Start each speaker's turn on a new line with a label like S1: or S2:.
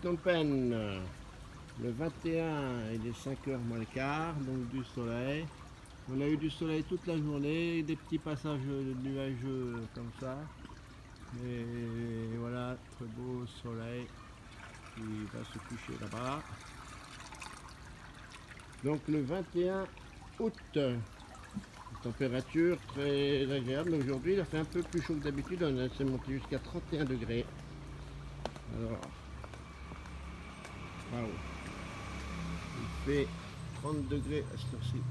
S1: Campagne, le 21, il est 5h moins le quart, donc du soleil. On a eu du soleil toute la journée, des petits passages nuageux comme ça. Mais voilà, très beau soleil qui va se coucher là-bas. Donc le 21 août, température très agréable. Aujourd'hui, il a fait un peu plus chaud que d'habitude, on s'est monté jusqu'à 31 degrés. Alors, waouh, il fait 30 degrés à cette heure-ci.